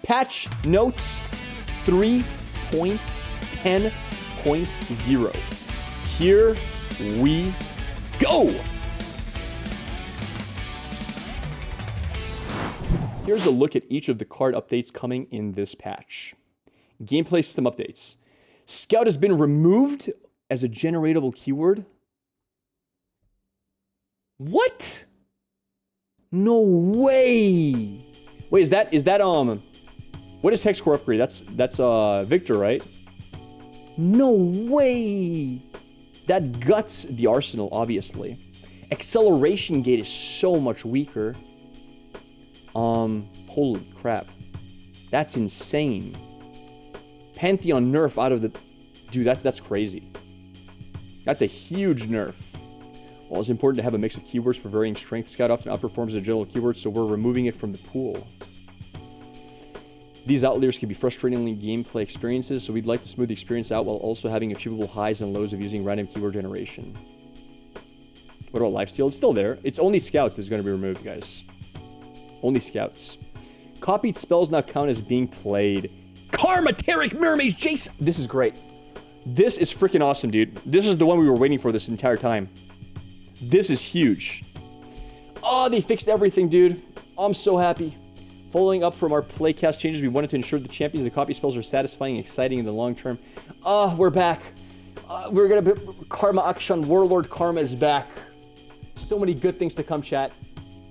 Patch notes 3.10.0. Here we go. Here's a look at each of the card updates coming in this patch. Gameplay system updates. Scout has been removed as a generatable keyword. What? No way. Wait, is that what is Hexcore upgrade? That's Victor, right? No way. That guts the arsenal, obviously. Acceleration gate is so much weaker. Holy crap. That's insane. Pantheon nerf out of the... Dude, that's crazy. That's a huge nerf. Well, it's important to have a mix of keywords for varying strength. Scout often outperforms as a general keyword, so we're removing it from the pool. These outliers can be frustratingly gameplay experiences, so we'd like to smooth the experience out while also having achievable highs and lows of using random keyword generation. What about lifesteal? It's still there. It's only scouts that's going to be removed, guys. Only scouts. Copied spells now count as being played. Karma, Tarek, Mermaids, Jason. This is great. This is freaking awesome, dude. This is the one we were waiting for this entire time. This is huge. Oh, they fixed everything, dude. I'm so happy. Following up from our playcast changes, we wanted to ensure the champions and copy spells are satisfying and exciting in the long term. We're back. We're gonna be Karma Akshan. Warlord Karma is back. So many good things to come, chat.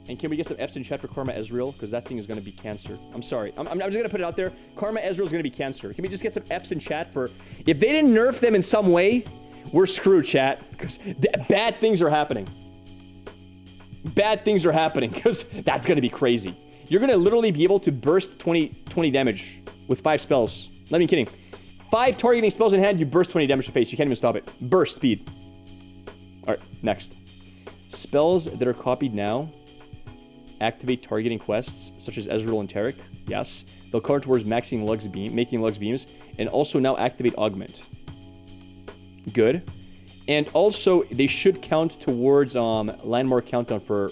And can we get some F's in chat for Karma Ezreal? Because that thing is gonna be cancer. I'm sorry. I'm just gonna put it out there. Karma Ezreal is gonna be cancer. Can we just get some F's in chat for... If they didn't nerf them in some way, we're screwed, chat. Because bad things are happening. Bad things are happening. Because that's gonna be crazy. You're gonna literally be able to burst 20 damage with 5 spells. Not even kidding. 5 targeting spells in hand, you burst 20 damage to face. You can't even stop it. Burst speed. Alright, next. Spells that are copied now activate targeting quests, such as Ezreal and Tarek. Yes. They'll count towards making Lugs beams, and also now activate Augment. Good. And also, they should count towards landmark countdown for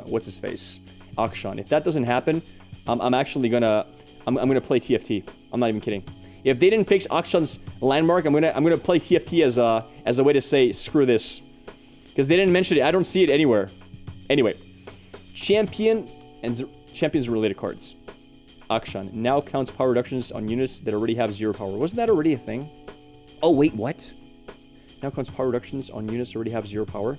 what's his face? Akshan. If that doesn't happen, I'm actually gonna play TFT. I'm not even kidding. If they didn't fix Akshan's landmark, I'm gonna play TFT as a way to say screw this, because they didn't mention it. I don't see it anywhere. Anyway, champions related cards. Akshan now counts power reductions on units that already have 0 power. Wasn't that already a thing? Oh wait, what? Now counts power reductions on units that already have 0 power.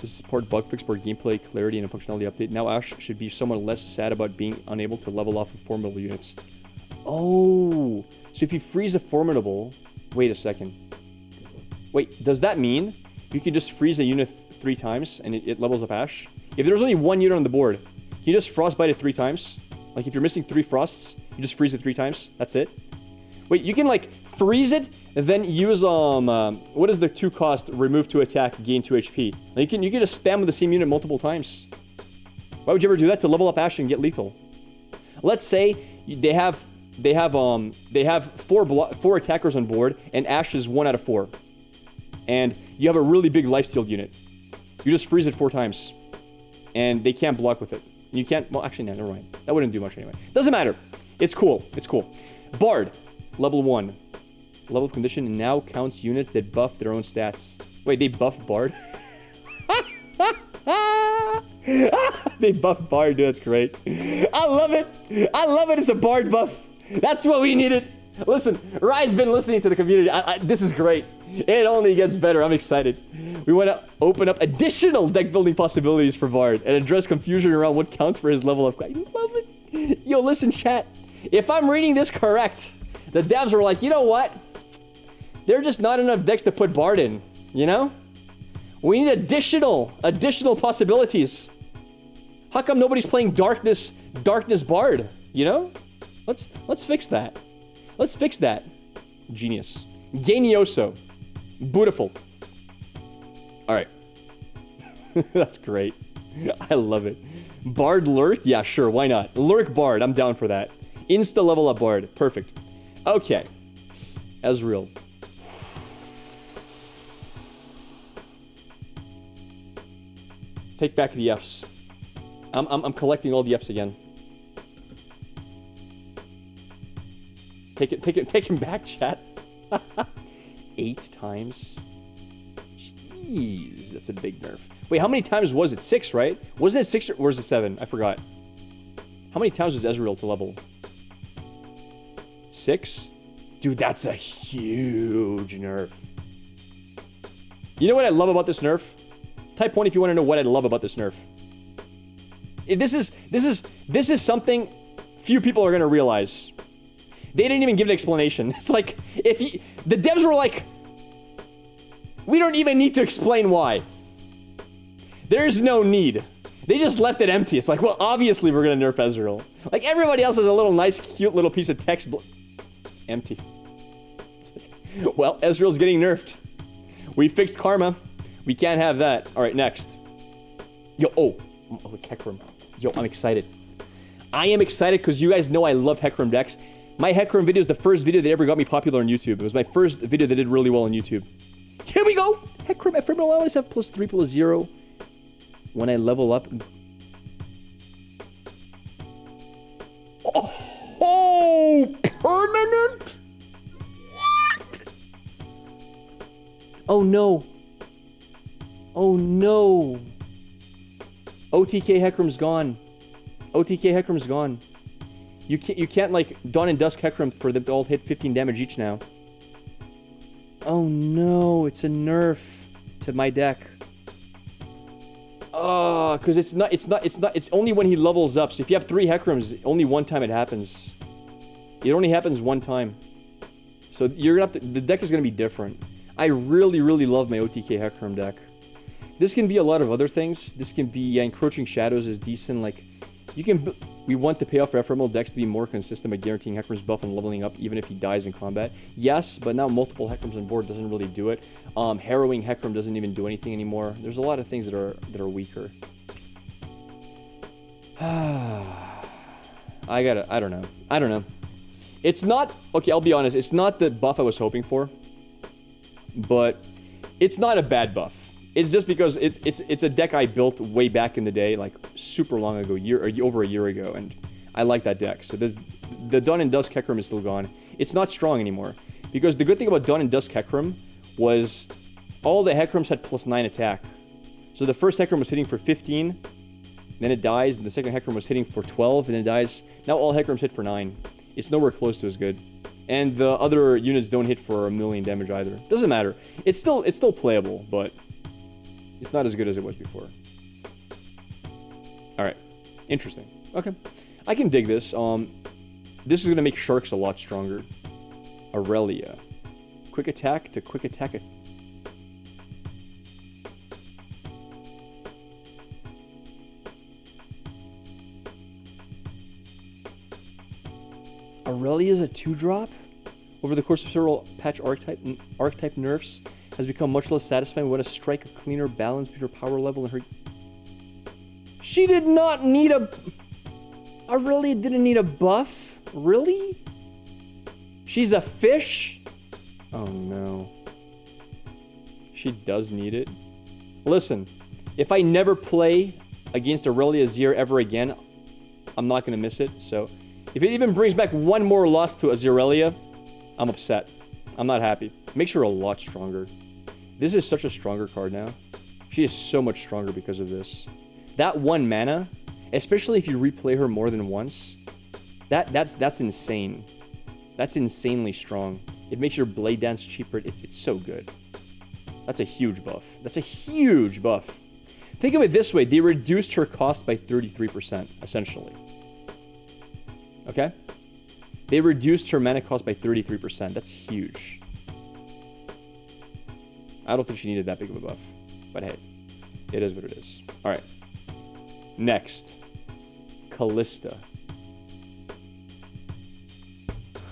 This is part bug fix, part gameplay clarity, and a functionality update. Now Ashe should be somewhat less sad about being unable to level off of formidable units. Oh, so if you freeze a formidable... Wait a second. Wait, does that mean you can just freeze a unit 3 times and it levels up Ashe? If there's only 1 unit on the board, can you just frostbite it 3 times? Like if you're missing 3 frosts, you just freeze it 3 times. That's it. Wait, you can like freeze it and then use what is the 2 cost? Remove 2 attack, gain 2 HP. Like, you can just spam with the same unit multiple times. Why would you ever do that? To level up Ashe and get lethal. Let's say they have 4 attackers on board and Ashe is 1 out of 4, and you have a really big lifesteal unit. You just freeze it 4 times, and they can't block with it. You can't. Well, actually, no, never mind. That wouldn't do much anyway. Doesn't matter. It's cool. It's cool. Bard, level 1. Level of condition now counts units that buff their own stats. Wait, they buff Bard? They buff Bard, dude, that's great. I love it. I love it. It's a Bard buff. That's what we needed. Listen, Ryan's been listening to the community. This is great. It only gets better. I'm excited. We want to open up additional deck building possibilities for Bard and address confusion around what counts for his level of... I love it. Yo, listen, chat. If I'm reading this correct, the devs were like, you know what? There are just not enough decks to put Bard in, you know? We need additional possibilities. How come nobody's playing Darkness Bard, you know? Let's fix that. Let's fix that. Genius. Genioso. Beautiful. All right. That's great. I love it. Bard Lurk? Yeah, sure. Why not? Lurk Bard. I'm down for that. Insta level up Bard. Perfect. Okay. Ezreal. Take back the Fs. I'm collecting all the Fs again. Take him back, chat. 8 times? Jeez, that's a big nerf. Wait, how many times was it? 6, right? Wasn't it 6 or was it 7? I forgot. How many times was Ezreal to level? 6? Dude, that's a huge nerf. You know what I love about this nerf? Type 1 if you want to know what I love about this nerf. This is something few people are going to realize. They didn't even give an explanation. It's like, the devs were like, we don't even need to explain why. There's no need. They just left it empty. It's like, well, obviously we're going to nerf Ezreal. Like, everybody else has a little nice, cute little piece of text. Empty. It's like, well, Ezreal's getting nerfed. We fixed karma. We can't have that. All right, next. Yo, oh, it's Hecarim. Yo, I'm excited. I am excited because you guys know I love Hecarim decks. My Hecarim video is the first video that ever got me popular on YouTube. It was my first video that did really well on YouTube. Here we go! Hecarim, Ephemeral allies have +3/+0 when I level up. Oh, permanent? What? Oh no. Oh no. OTK Hecarim's gone. OTK Hecarim's gone. You can't like Dawn and Dusk Hecarim for them to all hit 15 damage each now. Oh no, it's a nerf to my deck. Oh, because it's only when he levels up. So if you have 3 Hecarims, only one time it happens. It only happens one time. So you're gonna have to, the deck is gonna be different. I really, really love my OTK Hecarim deck. This can be a lot of other things. This can be, yeah, Encroaching Shadows is decent. Like, you can, we want the payoff for ephemeral decks to be more consistent by guaranteeing Hecarim's buff and leveling up even if he dies in combat. Yes, but now multiple Hecarims on board doesn't really do it. Harrowing Hecarim doesn't even do anything anymore. There's a lot of things that are weaker. I don't know. It's not, okay, I'll be honest, it's not the buff I was hoping for, but it's not a bad buff. It's just because it's a deck I built way back in the day, like super long ago, over a year ago, and I like that deck. So the Dawn and Dusk Hecarim is still gone. It's not strong anymore, because the good thing about Dawn and Dusk Hecarim was all the Hecarims had +9 attack. So the first Hecarim was hitting for 15, then it dies, and the second Hecarim was hitting for 12, and it dies. Now all Hecarims hit for 9. It's nowhere close to as good. And the other units don't hit for 1,000,000 damage either. Doesn't matter. It's still playable, but it's not as good as it was before. Alright. Interesting. Okay. I can dig this. This is going to make Sharks a lot stronger. Irelia. Quick attack to quick attack it. Irelia is a 2-drop? Over the course of several patch archetype nerfs, has become much less satisfying. We want to strike a cleaner balance between her power level and her... She did not need a... Irelia didn't need a buff? Really? She's a fish? Oh no. She does need it. Listen, if I never play against Irelia Azir ever again, I'm not going to miss it. So, if it even brings back one more loss to Azirelia, I'm upset. I'm not happy. Makes her a lot stronger. This is such a stronger card now. She is so much stronger because of this. That 1 mana, especially if you replay her more than once, that's insane. That's insanely strong. It makes your Blade Dance cheaper. It's so good. That's a huge buff. That's a huge buff. Think of it this way. They reduced her cost by 33%, essentially. Okay? They reduced her mana cost by 33%. That's huge. I don't think she needed that big of a buff. But hey, it is what it is. Alright. Next. Kalista.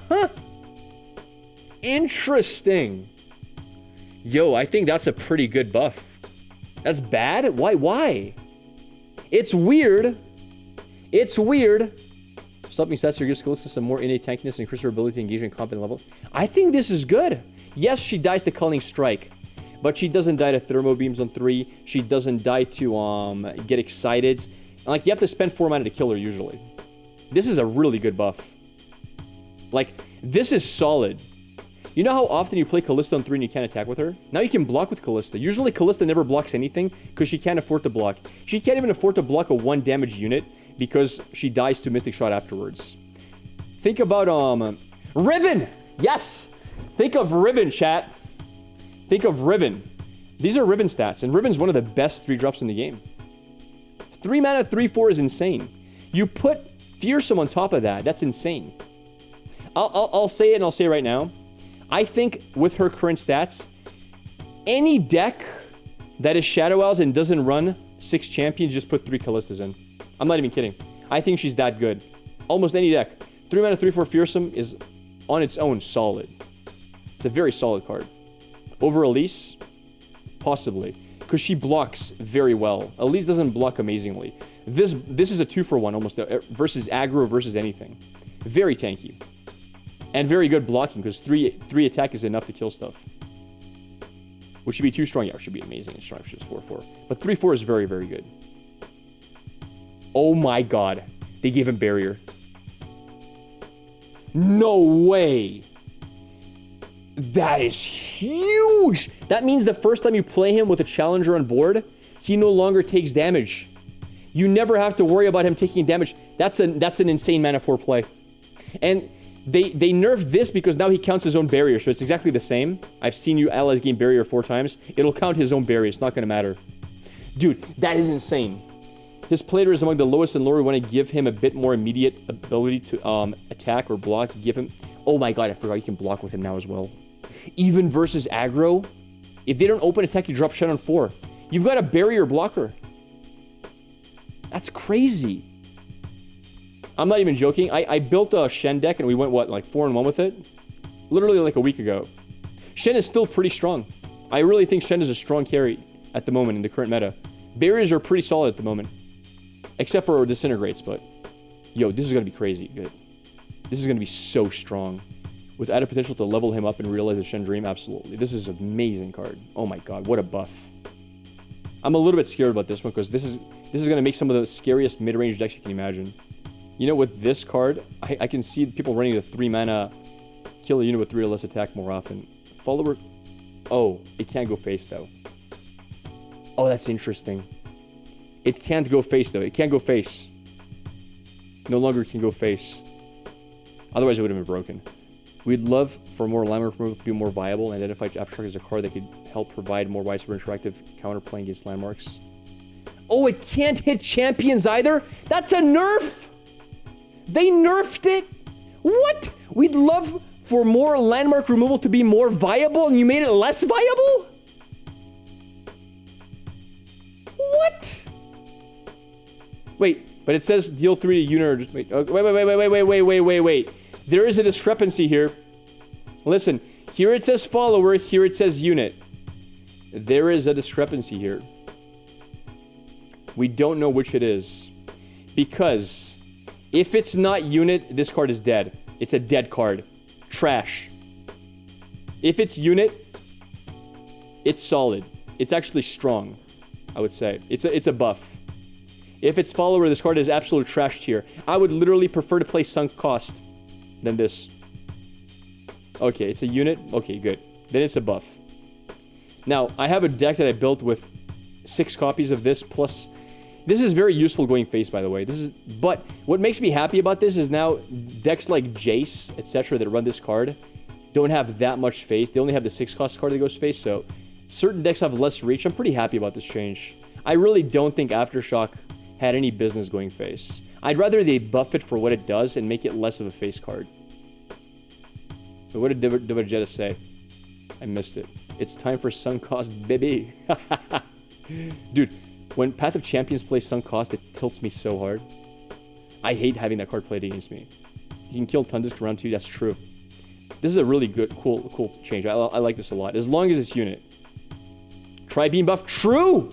Huh. Interesting. Yo, I think that's a pretty good buff. That's bad? Why? It's weird. It's weird. Stopping stats here gives Kalista some more innate tankiness and increase her ability to engage in combat level. I think this is good. Yes, she dies to Culling Strike, but she doesn't die to Thermo Beams on 3. She doesn't die to get excited. Like, you have to spend 4 mana to kill her usually. This is a really good buff. Like, this is solid. You know how often you play Kalista on 3 and you can't attack with her? Now you can block with Kalista. Usually Kalista never blocks anything because she can't afford to block. She can't even afford to block a 1 damage unit because she dies to Mystic Shot afterwards. Think about, Riven! Yes! Think of Riven, chat. Think of Riven. These are Riven stats, and Riven's one of the best 3-drops in the game. 3 mana, 3/4 is insane. You put Fearsome on top of that, that's insane. I'll say it, and I'll say it right now. I think with her current stats, any deck that is Shadow Isles and doesn't run 6 champions, just put 3 Kalistas in. I'm not even kidding. I think she's that good. Almost any deck. 3 mana, 3/4 Fearsome is on its own solid. It's a very solid card. Over Elise? Possibly. Because she blocks very well. Elise doesn't block amazingly. This is a 2-for-1 almost, versus aggro versus anything. Very tanky. And very good blocking, because 3 attack is enough to kill stuff. Would she be too strong? Yeah, it should be amazing. It's strong if she was 4/4. But 3/4 is very, very good. Oh my god. They gave him barrier. No way. That is huge. That means the first time you play him with a challenger on board, he no longer takes damage. You never have to worry about him taking damage. That's an insane mana 4 play. And they nerfed this because now he counts his own barrier, so it's exactly the same. I've seen you allies gain barrier 4 times. It'll count his own barrier. It's not going to matter. Dude, that is insane. His play rate is among the lowest in lore. We want to give him a bit more immediate ability to attack or block. Give him... Oh my god, I forgot you can block with him now as well. Even versus aggro, if they don't open attack, you drop Shen on 4. You've got a barrier blocker. That's crazy. I'm not even joking. I built a Shen deck and we went, what, like 4-1 with it? Literally like a week ago. Shen is still pretty strong. I really think Shen is a strong carry at the moment in the current meta. Barriers are pretty solid at the moment. Except for Disintegrates, but... Yo, this is going to be crazy good. This is going to be so strong. With added potential to level him up and realize the Shen Dream, absolutely. This is an amazing card. Oh my god, what a buff. I'm a little bit scared about this one because this is going to make some of the scariest mid-range decks you can imagine. You know, with this card, I can see people running the 3 mana kill a unit with 3 or less attack more often. Follower... Oh, it can't go face though. Oh, that's interesting. It can't go face though. It can't go face. No longer can go face. Otherwise it would have been broken. We'd love for more landmark removal to be more viable and identify Aftershock as a card that could help provide more widespread interactive counterplaying against landmarks. Oh, it can't hit champions either? That's a nerf! They nerfed it? What? We'd love for more landmark removal to be more viable and you made it less viable? What? Wait, but it says deal 3 to unit or just wait. There is a discrepancy here. Listen, here it says follower, here it says unit. There is a discrepancy here. We don't know which it is. Because if it's not unit, this card is dead. It's a dead card. Trash. If it's unit, it's solid. It's actually strong, I would say. It's a buff. If it's follower, this card is absolute trash tier. I would literally prefer to play sunk cost than this. Okay, it's a unit. Okay, good. Then it's a buff. Now, I have a deck that I built with 6 copies of this, plus... This is very useful going face, by the way. But what makes me happy about this is now decks like Jace, etc., that run this card don't have that much face. They only have the 6-cost card that goes face, so certain decks have less reach. I'm pretty happy about this change. I really don't think Aftershock had any business going face. I'd rather they buff it for what it does and make it less of a face card. But what did Vegeta say? I missed it. It's time for sunk cost, baby. Dude, when Path of Champions plays sunk cost, it tilts me so hard. I hate having that card played against me. You can kill Tundisk round 2, that's true. This is a really good, cool change. I like this a lot. As long as it's unit. Tri-beam buff, true!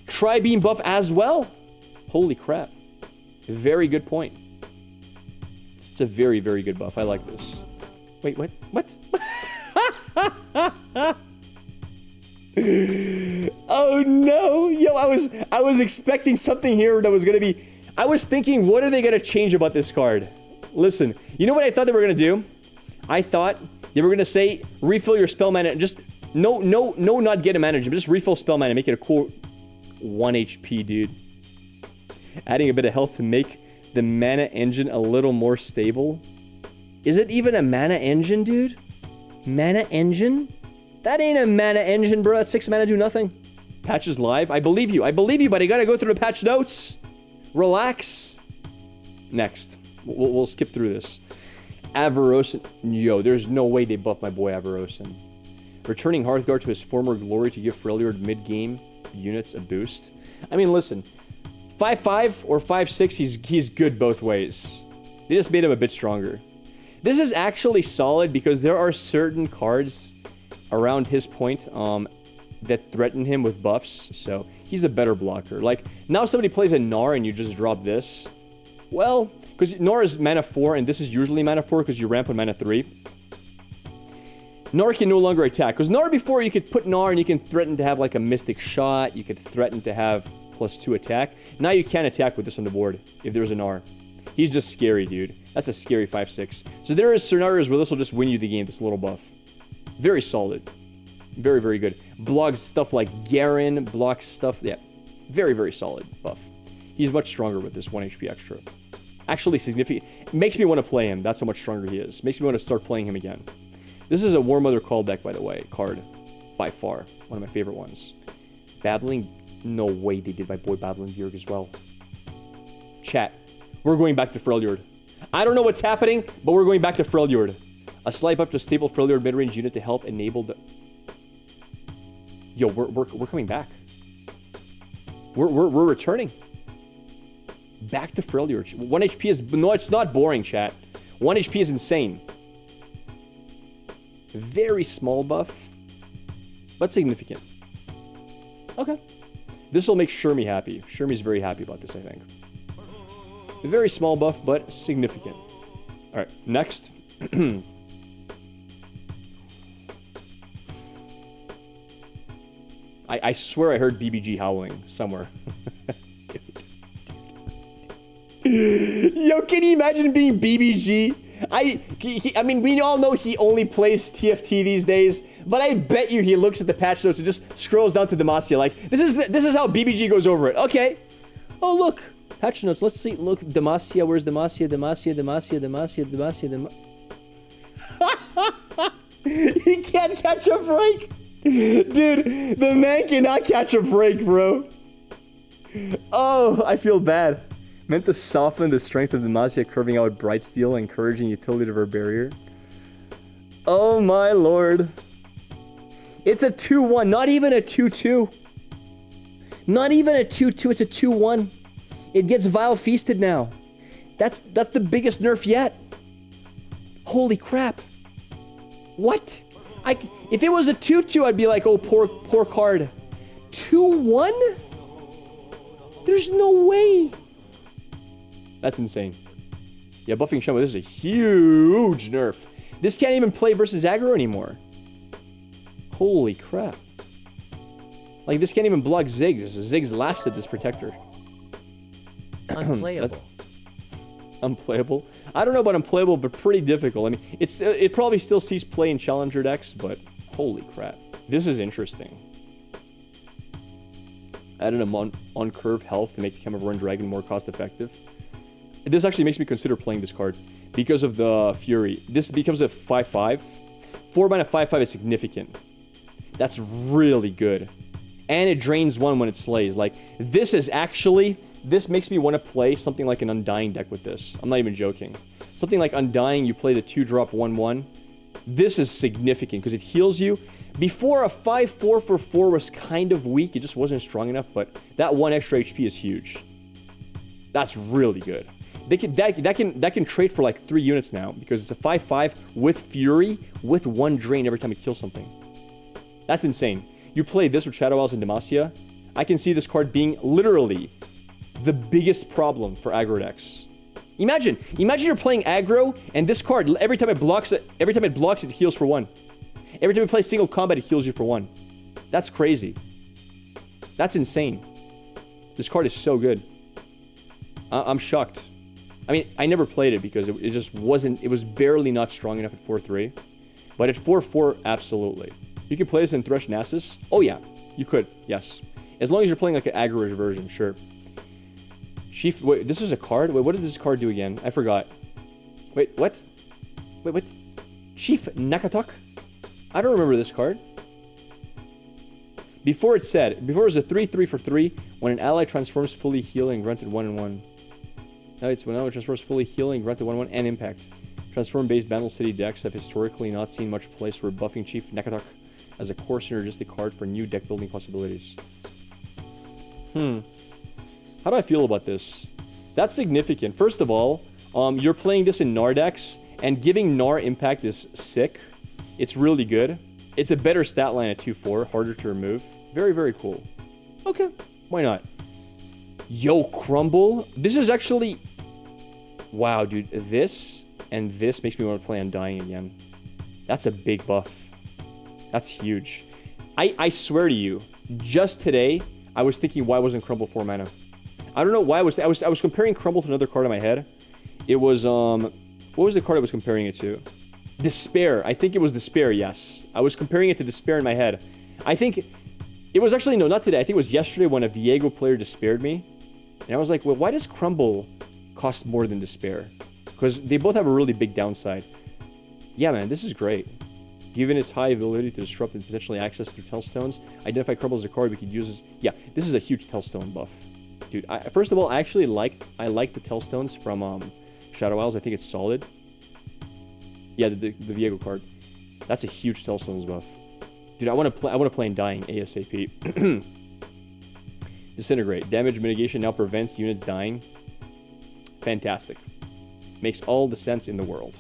Tri-beam buff as well. Holy crap. Very good point. It's a very, very good buff. I like this. Wait, what? What? Oh no! Yo, I was expecting something here that was gonna be... I was thinking, what are they gonna change about this card? Listen, you know what I thought they were going to do? I thought they were going to say, refill your spell mana and just, no, not get a mana, just refill spell mana and make it a cool 1 HP, dude. Adding a bit of health to make the mana engine a little more stable. Is it even a mana engine, dude? Mana engine? That ain't a mana engine, bro. That's 6 mana, do nothing. Patch is live. I believe you, but I gotta go through the patch notes. Relax. Next. We'll skip through this. Avarosan. Yo, there's no way they buff my boy Avarosan. Returning Hearthguard to his former glory to give Freljord mid-game units a boost. I mean, listen. 5'5" or 5'6", he's good both ways. They just made him a bit stronger. This is actually solid because there are certain cards around his point that threaten him with buffs, so he's a better blocker. Like, now somebody plays a Gnar and you just drop this. Well, because Gnar is mana 4 and this is usually mana 4 because you ramp on mana 3. Gnar can no longer attack. Because Gnar before, you could put Gnar and you can threaten to have like a Mystic Shot. You could threaten to have +2 attack. Now you can't attack with this on the board if there's a Gnar. He's just scary, dude. That's a scary 5-6. So there is scenarios where this will just win you the game, this little buff. Very solid. Very, very good. Blocks stuff like Garen, blocks stuff, yeah. Very, very solid buff. He's much stronger with this 1 HP extra. Actually significant. It makes me want to play him. That's how much stronger he is. Makes me want to start playing him again. This is a War Mother Call deck, by the way. Card. By far. One of my favorite ones. Babbling. No way they did my boy Babbling Bjerg as well. Chat. We're going back to Freljord. I don't know what's happening, but we're going back to Freljord. A slight buff to stable Freljord mid-range unit to help enable the... Yo, we're coming back. We're returning. Back to Freljord. 1 HP is... No, it's not boring, chat. 1 HP is insane. Very small buff. But significant. Okay. This will make Shermie happy. Shermie's very happy about this, I think. A very small buff, but significant. Alright, next. I swear I heard BBG howling somewhere. Yo, can you imagine being BBG? I mean, we all know he only plays TFT these days, but I bet you he looks at the patch notes and just scrolls down to Demacia like, this is how BBG goes over it. Okay. Oh, look. Patch notes. Let's see. Look, Demacia. Where's Demacia? He can't catch a break. Dude, the man cannot catch a break, bro. Oh, I feel bad. Meant to soften the strength of Demacia, curving out Brightsteel, encouraging utility of her barrier. Oh my lord. It's a 2-1, not even a 2-2. Not even a 2-2, it's a 2-1. It gets Vile Feasted now. That's the biggest nerf yet. Holy crap. What? If it was a 2-2, I'd be like, oh, poor card. 2-1? There's no way. That's insane. Yeah, buffing Shen, this is a huge nerf. This can't even play versus aggro anymore. Holy crap. Like, this can't even block Ziggs. Ziggs laughs at this protector. Unplayable. Unplayable? I don't know about unplayable, but pretty difficult. I mean, it probably still sees play in challenger decks, but holy crap. This is interesting. Added a on curve health to make the Camavoran Dragon more cost effective. This actually makes me consider playing this card because of the Fury. This becomes a 5-5. 4 mana 5-5 is significant. That's really good. And it drains 1 when it slays. Like, this is actually... This makes me want to play something like an Undying deck with this. I'm not even joking. Something like Undying, you play the 2-drop 1-1. This is significant because it heals you. Before, a 5-4 for 4 was kind of weak. It just wasn't strong enough, but that 1 extra HP is huge. That's really good. That can trade for like 3 units now because it's a 5-5 with Fury with 1 drain every time it kills something. That's insane. You play this with Shadow Isles and Demacia. I can see this card being literally the biggest problem for aggro decks. Imagine you're playing aggro and this card every time it blocks it heals for 1. Every time you play single combat it heals you for 1. That's crazy. That's insane. This card is so good. I'm shocked. I mean, I never played it because it just wasn't... It was barely not strong enough at 4-3. But at 4-4, absolutely. You can play this in Thresh Nasus. Oh, yeah. You could, yes. As long as you're playing like an aggro version, sure. Chief... Wait, this was a card? Wait, what did this card do again? I forgot. Wait, what? Wait, what? Chief Nakotak? I don't remember this card. Before it was a 3-3 for 3 when an ally transforms fully healing, granted 1/1. Now it's when an ally transforms fully healing, granted 1/1 and impact. Transform-based Battle City decks have historically not seen much place for buffing Chief Nakotak as a core synergistic card for new deck building possibilities. How do I feel about this? That's significant. First of all, you're playing this in Gnar decks, and giving Gnar impact is sick. It's really good. It's a better stat line at 2-4, harder to remove. Very, very cool. Okay, why not? Yo, Crumble. This is actually... Wow, dude. This and this makes me want to play Undying again. That's a big buff. That's huge. I swear to you, just today, I was thinking, why wasn't Crumble 4 mana? I don't know why I was comparing Crumble to another card in my head. It was, what was the card I was comparing it to? Despair. I think it was Despair, yes. I was comparing it to Despair in my head. I think... It was actually... No, not today. I think it was yesterday when a Viego player despaired me. And I was like, well, why does Crumble cost more than Despair? Because they both have a really big downside. Yeah, man, this is great. Given its high ability to disrupt and potentially access through Tellstones, identify Crumble as a card we could use as... Yeah, this is a huge Tellstone buff. Dude, first of all, I actually like the Tellstones from Shadow Isles. I think it's solid. Yeah, the Viego card. That's a huge Tellstones buff. Dude, I want to play Undying ASAP. Disintegrate. Damage mitigation now prevents units dying. Fantastic. Makes all the sense in the world.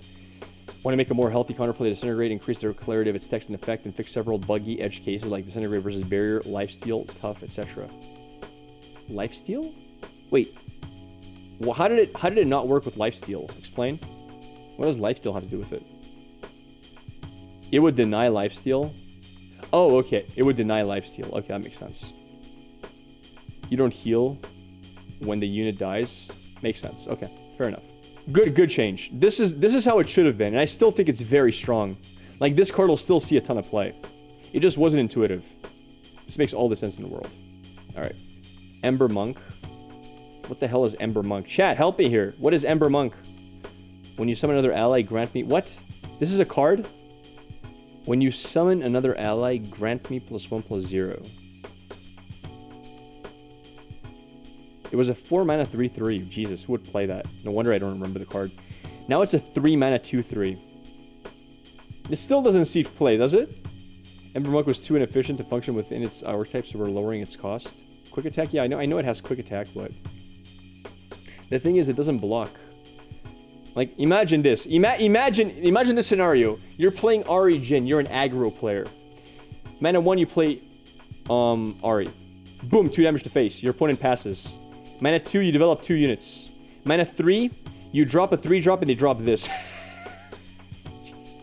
Want to make a more healthy counterplay to Disintegrate, increase the clarity of its text and effect, and fix several buggy edge cases like Disintegrate versus Barrier, Lifesteal, Tough, etc. Lifesteal? Wait. Well, how did it not work with Lifesteal? Explain. What does Lifesteal have to do with it? It would deny Lifesteal? Oh, okay. It would deny Lifesteal. Okay, that makes sense. You don't heal when the unit dies. Makes sense. Okay, fair enough. Good change. This is how it should have been, and I still think it's very strong. Like, this card will still see a ton of play. It just wasn't intuitive. This makes all the sense in the world. Alright. Ember Monk. What the hell is Ember Monk? Chat, help me here. What is Ember Monk? When you summon another ally, grant me... What? This is a card? When you summon another ally, grant me +1/+0. It was a 4 mana 3/3. Jesus, who would play that? No wonder I don't remember the card. Now it's a 3 mana 2/3. This still doesn't see play, does it? Ember Monk was too inefficient to function within its archetype, so we're lowering its cost. Quick attack? Yeah, I know it has quick attack, but... The thing is, it doesn't block. Like, imagine this. Imagine this scenario. You're playing Ahri Jhin. You're an aggro player. Mana 1, you play Ahri. Boom, 2 damage to face. Your opponent passes. Mana 2, you develop 2 units. Mana 3, you drop a 3-drop and they drop this. Jesus.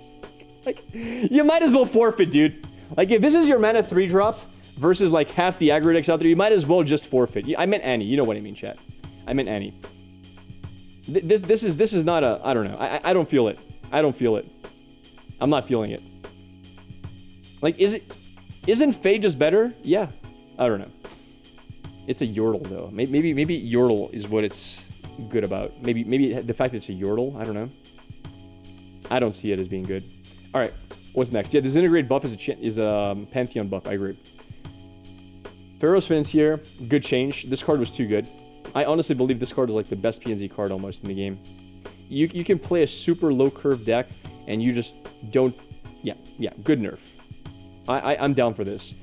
Like, you might as well forfeit, dude. Like, if this is your mana 3-drop versus like half the aggro decks out there, you might as well just forfeit. I meant Annie. You know what I mean, chat. I meant Annie. This is not a... I don't know. I don't feel it. I don't feel it. I'm not feeling it. Like, isn't Faye just better? Yeah. I don't know. It's a Yordle, though. Maybe Yordle is what it's good about. Maybe the fact that it's a Yordle, I don't know. I don't see it as being good. Alright, what's next? Yeah, Disintegrate buff is a Pantheon buff, I agree. Ferros Financier, good change. This card was too good. I honestly believe this card is like the best PNZ card almost in the game. You can play a super low curve deck and you just don't... Yeah, good nerf. I'm down for this.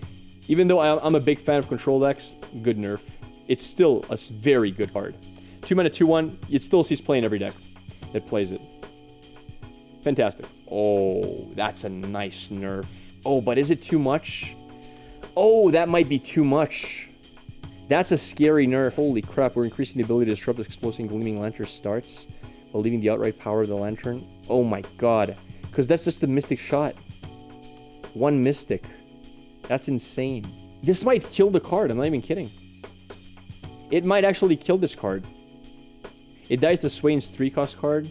Even though I'm a big fan of control decks, good nerf. It's still a very good card. 2 mana 2/1, it still sees play in every deck that plays it. Fantastic. Oh, that's a nice nerf. Oh, but is it too much? Oh, that might be too much. That's a scary nerf. Holy crap, we're increasing the ability to disrupt exploding Gleaming Lantern starts while leaving the outright power of the Lantern. Oh my god. Because that's just the Mystic Shot. 1 Mystic. That's insane. This might kill the card, I'm not even kidding. It might actually kill this card. It dies to Swain's 3-cost card.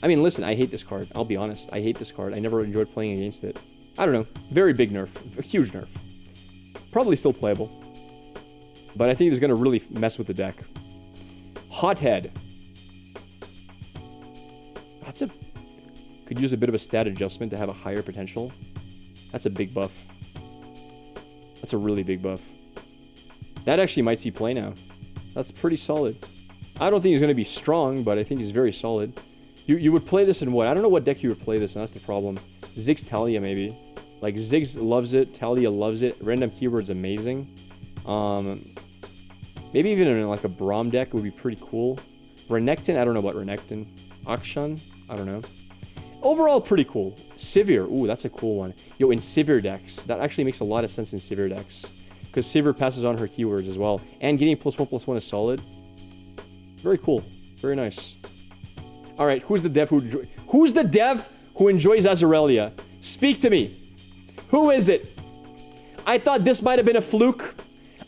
I mean, listen, I hate this card. I'll be honest. I hate this card. I never enjoyed playing against it. I don't know. Very big nerf. A huge nerf. Probably still playable. But I think it's going to really mess with the deck. Hothead. That's a... Could use a bit of a stat adjustment to have a higher potential. That's a big buff. That's a really big buff. That actually might see play now. That's pretty solid. I don't think he's going to be strong, but I think he's very solid. You would play this in what? I don't know what deck you would play this in. That's the problem. Ziggs Talia, maybe. Like, Ziggs loves it. Talia loves it. Random keyword's amazing. Maybe even in, like, a Braum deck would be pretty cool. Renekton? I don't know about Renekton. Akshan? I don't know. Overall, pretty cool. Sivir. Ooh, that's a cool one. Yo, in Sivir decks. That actually makes a lot of sense in Sivir decks. Because Sivir passes on her keywords as well. And getting +1/+1 is solid. Very cool. Very nice. Alright, who's the dev who enjoys Azarelia? Speak to me. Who is it? I thought this might have been a fluke.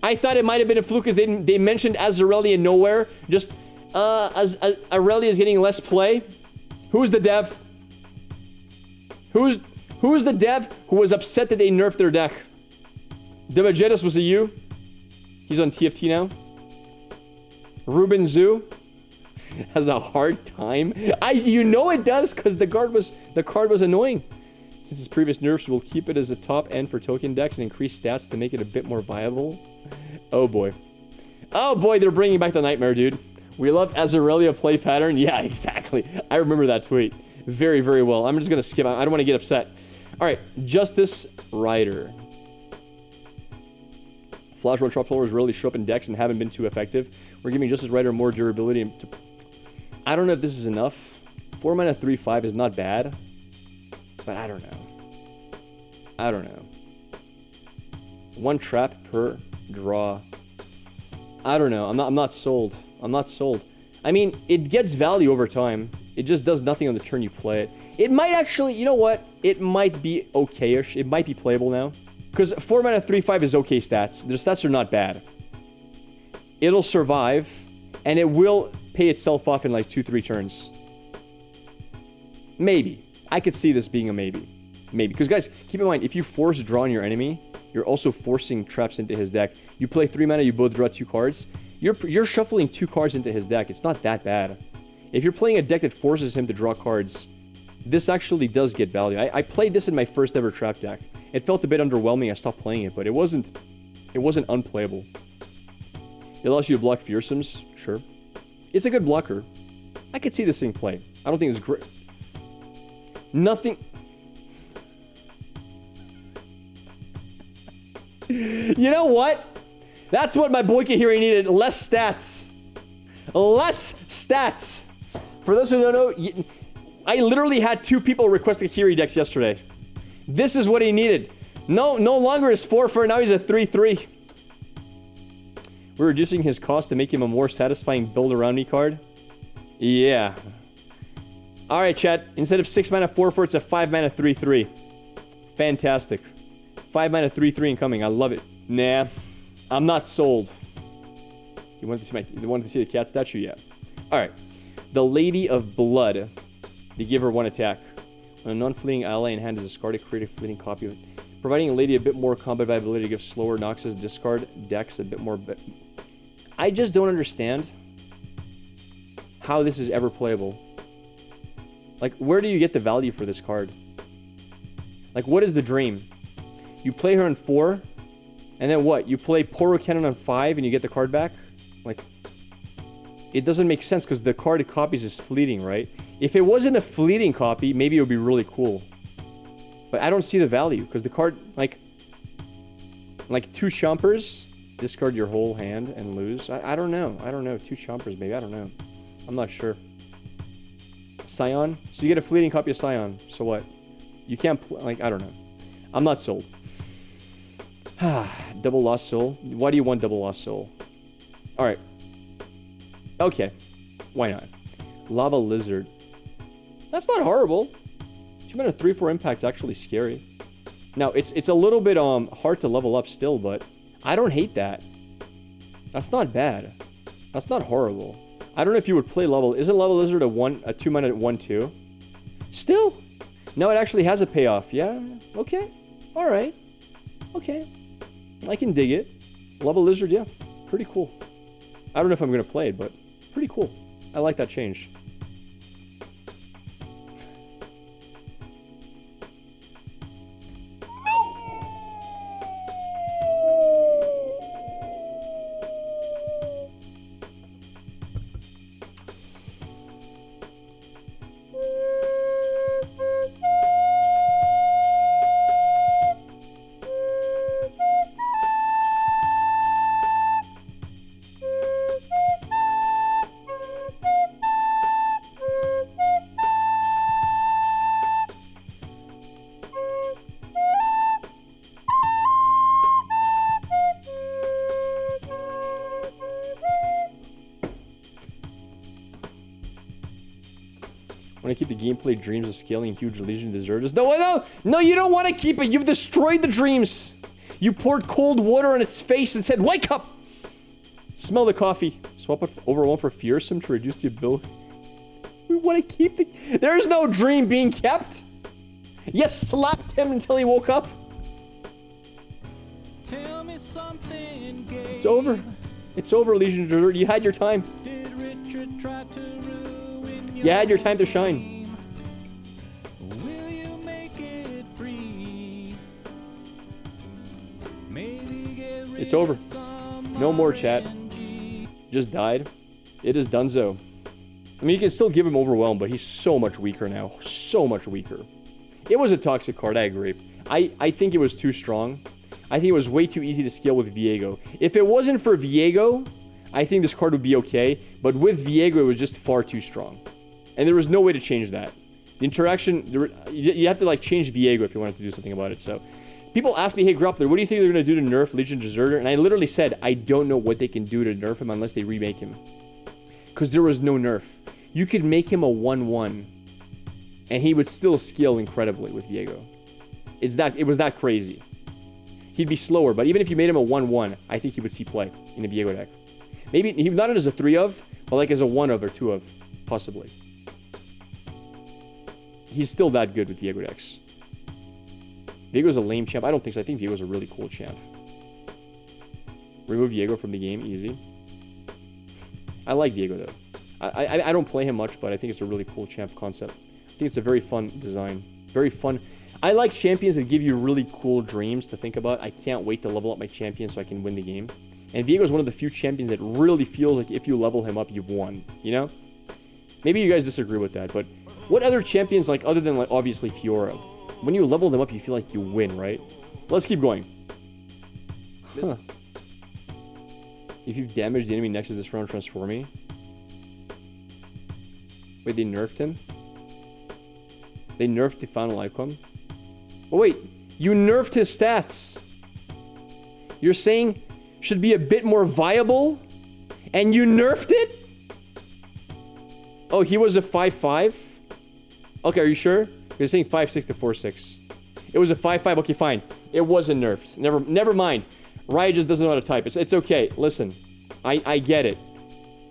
I thought it might have been a fluke because they mentioned Azarelia nowhere. Just, Irelia is getting less play. Who's the dev? Who's the dev who was upset that they nerfed their deck? Devagetus, was it you? He's on TFT now. Ruben Zoo has a hard time. You know it does, because the card was annoying. Since its previous nerfs, we'll keep it as a top end for token decks and increase stats to make it a bit more viable. Oh boy. Oh boy, they're bringing back the nightmare, dude. We love Azarelia play pattern. Yeah, exactly. I remember that tweet. Very, very well. I'm just going to skip. I don't want to get upset. All right. Justice Rider. Flash Run Trap Holders really show up in decks and haven't been too effective. We're giving Justice Rider more durability. I don't know if this is enough. 4 mana 3/5 is not bad. But I don't know. I don't know. 1 trap per draw. I don't know. I'm not sold. I'm not sold. I mean, it gets value over time. It just does nothing on the turn you play it. It might actually, you know what? It might be okay-ish. It might be playable now. Because 4 mana 3/5 is okay stats. Their stats are not bad. It'll survive, and it will pay itself off in like 2-3 turns. Maybe. I could see this being a maybe. Maybe. Because guys, keep in mind, if you force draw on your enemy, you're also forcing traps into his deck. You play 3 mana, you both draw 2 cards. You're shuffling 2 cards into his deck. It's not that bad. If you're playing a deck that forces him to draw cards, this actually does get value. I played this in my first ever trap deck. It felt a bit underwhelming. I stopped playing it, but it wasn't unplayable. It allows you to block fearsomes, sure. It's a good blocker. I could see this thing play. I don't think it's great. Nothing. You know what? That's what my boy Khahiri needed. Less stats. Less stats. For those who don't know, I literally had 2 people request Khahiri decks yesterday. This is what he needed. No longer is 4/4. Now he's a 3/3. We're reducing his cost to make him a more satisfying build around me card. Yeah. All right, chat. Instead of 6 mana 4/4, it's a 5 mana 3/3. Fantastic. 5 mana 3/3 incoming. I love it. Nah, I'm not sold. You wanted to see the cat statue? Yeah. All right. The Lady of Blood. They give her 1 attack. When a non-fleeting ally in hand is discarded, create a fleeting copy of it. Providing a lady a bit more combat viability to give slower Noxus discard decks a bit more... I just don't understand how this is ever playable. Like, where do you get the value for this card? Like, what is the dream? You play her on 4, and then what? You play Poro Cannon on 5, and you get the card back? Like, it doesn't make sense, because the card it copies is fleeting, right? If it wasn't a fleeting copy, maybe it would be really cool. But I don't see the value, because the card, like 2 Chompers, discard your whole hand and lose. I don't know. I don't know. 2 Chompers, maybe. I don't know. I'm not sure. Scion? So you get a fleeting copy of Scion. So what? You can't, like, I don't know. I'm not sold. Double Lost Soul. Why do you want Double Lost Soul? Alright. Okay. Why not? Lava Lizard. That's not horrible. 2 mana 3/4 impact's actually scary. Now, it's a little bit hard to level up still, but I don't hate that. That's not bad. That's not horrible. I don't know if you would play level. Isn't level lizard a 2-mana 1/2? Still, no, it actually has a payoff. Yeah. Okay. All right. Okay. I can dig it. Level lizard, yeah, pretty cool. I don't know if I'm gonna play it, but pretty cool. I like that change. Want to keep the gameplay dreams of scaling huge Legion deserters? No, you don't want to keep it. You've destroyed the dreams. You poured cold water on its face and said, wake up! Smell the coffee. Swap it over 1 for fearsome to reduce the ability. We want to keep the... There's no dream being kept. You slapped him until he woke up. Tell me something, it's over. It's over, Legion deserter. You had your time. Did Richard try to ruin You had your time to shine. Will you make it free? Maybe get rid It's over. of some No more chat. RNG. Just died. It is donezo. I mean, you can still give him Overwhelm, but he's so much weaker now. So much weaker. It was a toxic card, I agree. I think it was too strong. I think it was way too easy to scale with Viego. If it wasn't for Viego, I think this card would be okay. But with Viego, it was just far too strong. And there was no way to change that. The interaction, you have to like change Viego if you wanted to do something about it. So people ask me, hey, Gruppler, what do you think they're going to do to nerf Legion Deserter? And I literally said, I don't know what they can do to nerf him unless they remake him. Because there was no nerf. You could make him a 1/1. And he would still scale incredibly with Viego. It was that crazy. He'd be slower, but even if you made him a 1/1, I think he would see play in a Viego deck. Maybe not as a 3-of, but like as a 1-of or 2-of, possibly. He's still that good with Viego decks. Viego's a lame champ. I don't think so. I think Viego's a really cool champ. Remove Viego from the game, easy. I like Viego though. I don't play him much, but I think it's a really cool champ concept. I think it's a very fun design. Very fun. I like champions that give you really cool dreams to think about. I can't wait to level up my champion so I can win the game. And Viego is one of the few champions that really feels like if you level him up, you've won. You know? Maybe you guys disagree with that, but what other champions, like other than like obviously Fiora, when you level them up, you feel like you win, right? Let's keep going. Huh. If you've damaged the enemy next to this round, transform me. Wait, they nerfed him? They nerfed the final icon? Oh wait, you nerfed his stats. You're saying should be a bit more viable? And you nerfed it? Oh, he was a 5/5? Okay, are you sure? You're saying 5/6 to 4/6. It was a 5/5, okay, fine. It wasn't nerfed. Never mind. Riot just doesn't know how to type. It's okay. Listen, I get it.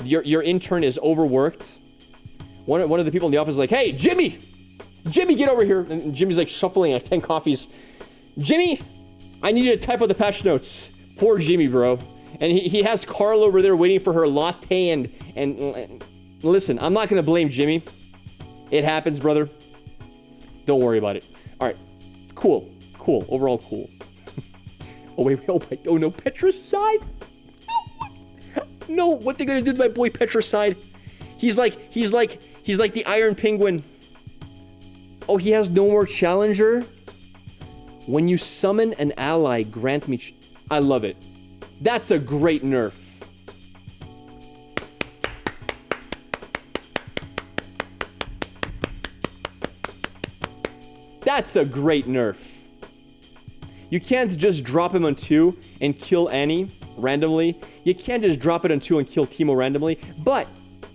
Your intern is overworked. One of the people in the office is like, hey, Jimmy! Jimmy, get over here. And Jimmy's like shuffling like 10 coffees. Jimmy, I need you to type out the patch notes. Poor Jimmy, bro. And he has Carl over there waiting for her latte and listen, I'm not going to blame Jimmy. It happens, brother. Don't worry about it. All right. Cool. Cool. Overall, cool. Oh, wait. Oh, no. Petricite? No. What they going to do to my boy Petricite? He's like the Iron Penguin. Oh, he has no more challenger? When you summon an ally, grant me... I love it. That's a great nerf. That's a great nerf. You can't just drop him on 2 and kill Annie randomly. You can't just drop it on 2 and kill Teemo randomly. But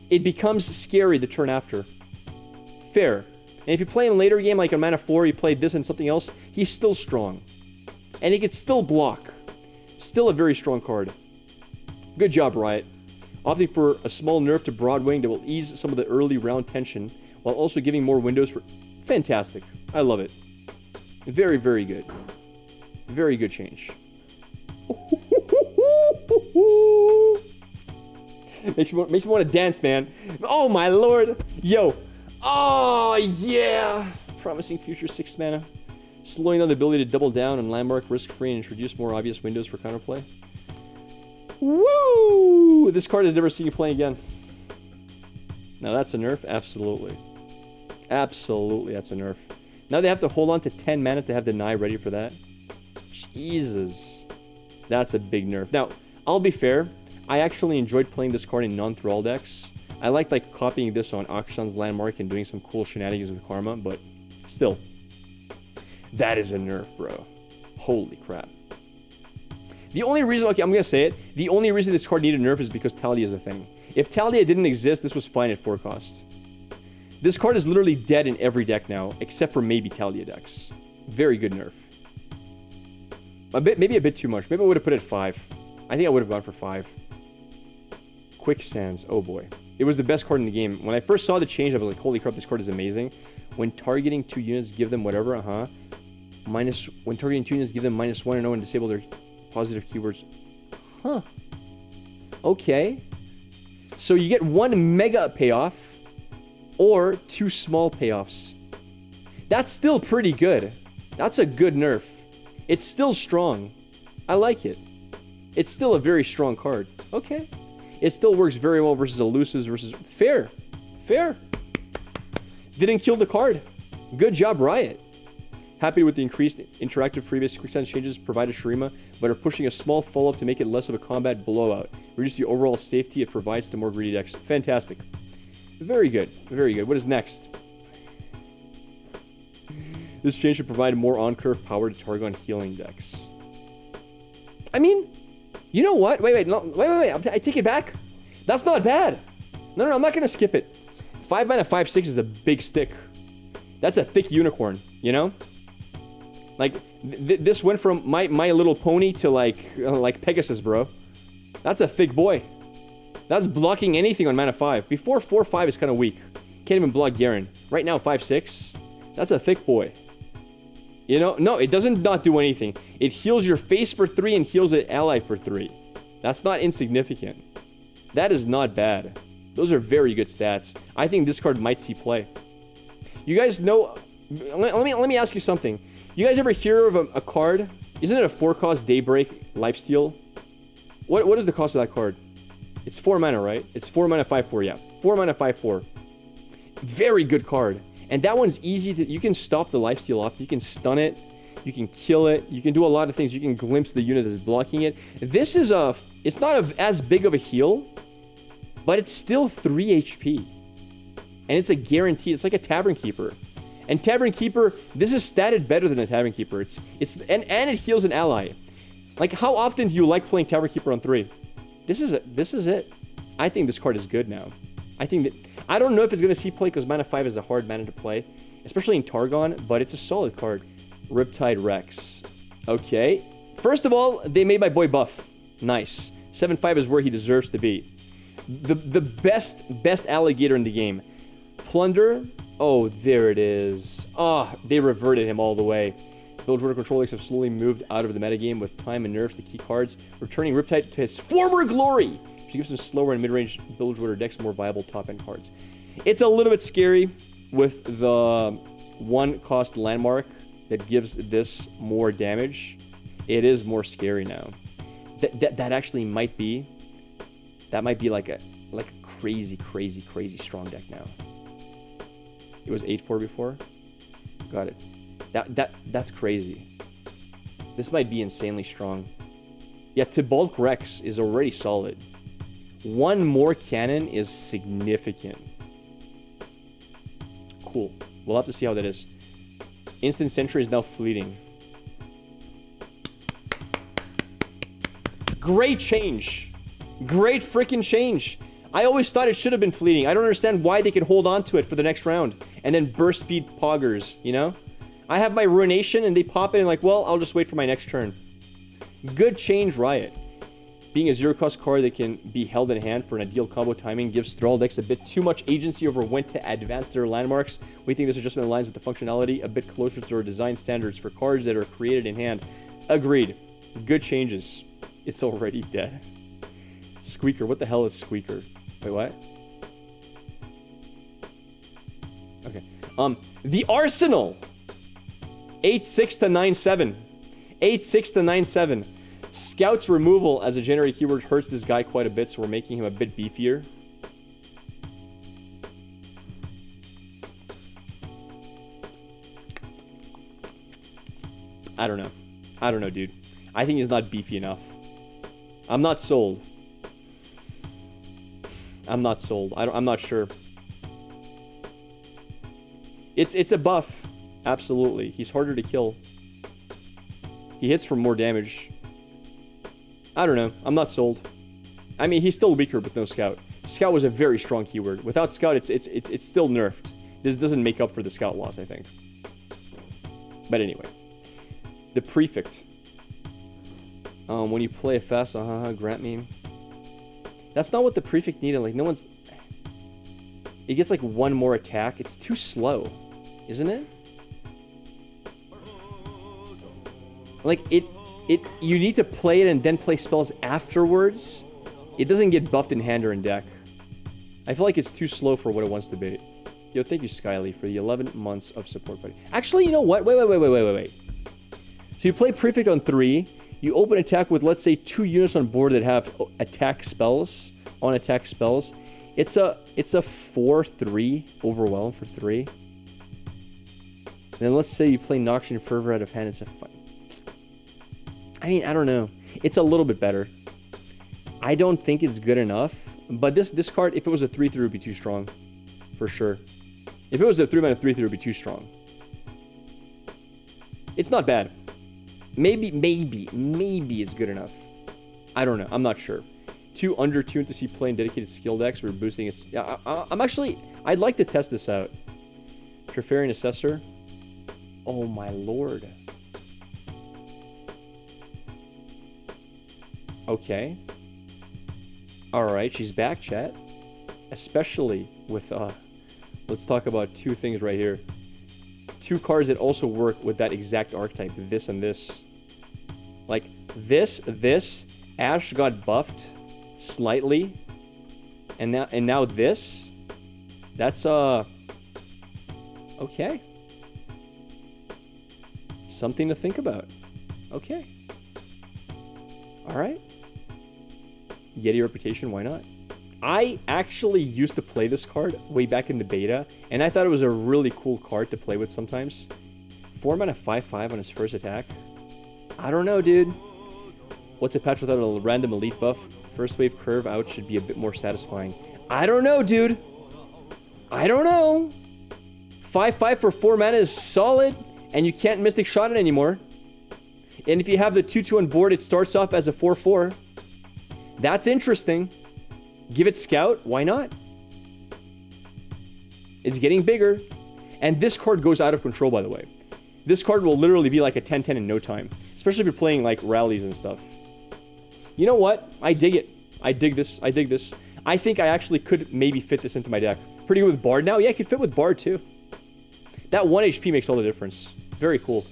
it becomes scary the turn after. Fair. And if you play in a later game, like a mana 4, you played this and something else, he's still strong. And he can still block. Still a very strong card. Good job, Riot. opting for a small nerf to Broadwing that will ease some of the early round tension, while also giving more windows for... Fantastic. I love it. Very, very good. Very good change. makes me want to dance, man. Oh, my lord. Yo. Oh, yeah. Promising future 6 mana. Slowing down the ability to double down on landmark risk-free and introduce more obvious windows for counterplay. Woo! This card has never seen you play again. Now that's a nerf? Absolutely. Absolutely, that's a nerf. Now they have to hold on to 10 mana to have Deny ready for that. Jesus. That's a big nerf. Now, I'll be fair. I actually enjoyed playing this card in non-Thrall decks. I liked like copying this on Akshan's Landmark and doing some cool shenanigans with Karma, but still. That is a nerf, bro. Holy crap. The only reason, okay, I'm going to say it. The only reason this card needed a nerf is because Talia is a thing. If Talia didn't exist, this was fine at 4 cost. This card is literally dead in every deck now, except for maybe Talia decks. Very good nerf. Maybe a bit too much. Maybe I would have put it at 5. I think I would have gone for 5. Quicksands. Oh boy. It was the best card in the game. When I first saw the change, I was like, holy crap, this card is amazing. When targeting 2 units, give them whatever, when targeting 2 units, give them -1 and 0 and disable their positive keywords. Huh. Okay. So you get 1 mega payoff or 2 small payoffs. That's still pretty good. That's a good nerf. It's still strong. I like it. It's still a very strong card. Okay. It still works very well versus elusives versus... Fair. Fair. Didn't kill the card. Good job, Riot. Happy with the increased interactive previous Quicksand changes provided Shurima, but are pushing a small follow-up to make it less of a combat blowout. Reduce the overall safety it provides to more greedy decks. Fantastic. Very good. Very good. What is next? This change should provide more on-curve power to Targon healing decks. I mean, you know what? Wait. I take it back. That's not bad. No, I'm not going to skip it. 5 mana 5/6 is a big stick. That's a thick unicorn, you know? Like, this went from My Little Pony to like Pegasus, bro. That's a thick boy. That's blocking anything on mana 5. Before 4/5 is kind of weak. Can't even block Garen. Right now 5/6. That's a thick boy. You know? No, it doesn't not do anything. It heals your face for 3 and heals an ally for 3. That's not insignificant. That is not bad. Those are very good stats. I think this card might see play. You guys know... Let me ask you something. You guys ever hear of a card? Isn't it a 4-cost Daybreak Lifesteal? What is the cost of that card? It's 4 mana, right? It's 4 mana 5/4, yeah. 4 mana 5/4. Very good card. And that one's easy to... You can stop the Lifesteal off. You can stun it. You can kill it. You can do a lot of things. You can glimpse the unit that's blocking it. This is a... It's not as big of a heal, but it's still 3 HP. And it's a guarantee. It's like a Tavern Keeper. And Tavern Keeper, this is statted better than a Tavern Keeper. And it heals an ally. Like, how often do you like playing Tavern Keeper on 3? This is it. This is it. I think this card is good now. I think that... I don't know if it's going to see play because mana 5 is a hard mana to play. Especially in Targon, but it's a solid card. Riptide Rex. Okay. First of all, they made my boy buff. Nice. 7/5 is where he deserves to be. The best alligator in the game. Plunder. Oh, there it is. Ah, they reverted him all the way. Bilgewater control decks have slowly moved out of the metagame with time and nerfs the key cards, returning Riptide to his former glory, which gives some slower and mid-range Bilgewater decks more viable top-end cards. It's a little bit scary with the 1-cost landmark that gives this more damage. It is more scary now. That actually might be... That might be like a crazy strong deck now. It was 8/4 before. Got it. That's crazy. This might be insanely strong. Yeah, Tibalt Rex is already solid. 1 more cannon is significant. Cool. We'll have to see how that is. Instant Sentry is now fleeting. Great change. Great freaking change. I always thought it should have been fleeting. I don't understand why they could hold on to it for the next round and then burst speed poggers, you know? I have my Ruination and they pop it and like, well, I'll just wait for my next turn. Good change, Riot. Being a zero-cost card that can be held in hand for an ideal combo timing gives Thrall decks a bit too much agency over when to advance their landmarks. We think this adjustment aligns with the functionality a bit closer to our design standards for cards that are created in hand. Agreed. Good changes. It's already dead. Squeaker. What the hell is Squeaker? Wait, what? Okay. The Arsenal. 8-6 to 9-7. 8-6 to 9-7. Scout's removal as a generic keyword hurts this guy quite a bit, so we're making him a bit beefier. I don't know. I don't know, dude. I think he's not beefy enough. I'm not sold. I'm not sold. I'm not sure. It's a buff. Absolutely. He's harder to kill. He hits for more damage. I don't know. I'm not sold. I mean, he's still weaker with no Scout. Scout was a very strong keyword. Without Scout, it's still nerfed. This doesn't make up for the Scout loss, I think. But anyway. The Prefect. When you play a fast, grant meme. That's not what the Prefect needed. Like, no one's... It gets, like, one more attack. It's too slow. Isn't it? Like, you need to play it and then play spells afterwards. It doesn't get buffed in hand or in deck. I feel like it's too slow for what it wants to be. Yo, thank you, Skyly, for the 11 months of support, buddy. Actually, you know what? Wait. So you play Prefect on 3. You open attack with, let's say, 2 units on board that have attack spells. On attack spells. It's a 4-3 overwhelm for 3. And then let's say you play Noxian Fervor out of hand. It's a fun. I mean, I don't know. It's a little bit better. I don't think it's good enough. But this card, if it was a 3-3, would be too strong. For sure. If it was a 3-mana 3-3, it would be too strong. It's not bad. Maybe it's good enough. I don't know. I'm not sure. 2 undertuned to see playing dedicated skill decks. We're boosting its... Yeah, I'm actually... I'd like to test this out. Trifarian Assessor. Oh my lord. Okay. Alright, she's back, chat. Especially with... let's talk about 2 things right here. 2 cards that also work with that exact archetype. This and this. Like, this. Ashe got buffed slightly. And now this. That's, okay. Something to think about. Okay. Alright. Yeti Reputation, why not? I actually used to play this card way back in the beta, and I thought it was a really cool card to play with sometimes. 4 mana 5/5 on his first attack. I don't know, dude. What's a patch without a random elite buff? First wave curve out should be a bit more satisfying. I don't know, dude. I don't know. 5/5 for 4 mana is solid, and you can't Mystic Shot it anymore. And if you have the 2/2 on board, it starts off as a 4/4. That's interesting. Give it Scout. Why not? It's getting bigger. And this card goes out of control, by the way. This card will literally be like a 10/10 in no time. Especially if you're playing like rallies and stuff. You know what? I dig it. I dig this. I think I actually could maybe fit this into my deck. Pretty good with Bard now. Yeah, I could fit with Bard too. That 1 HP makes all the difference. Very cool.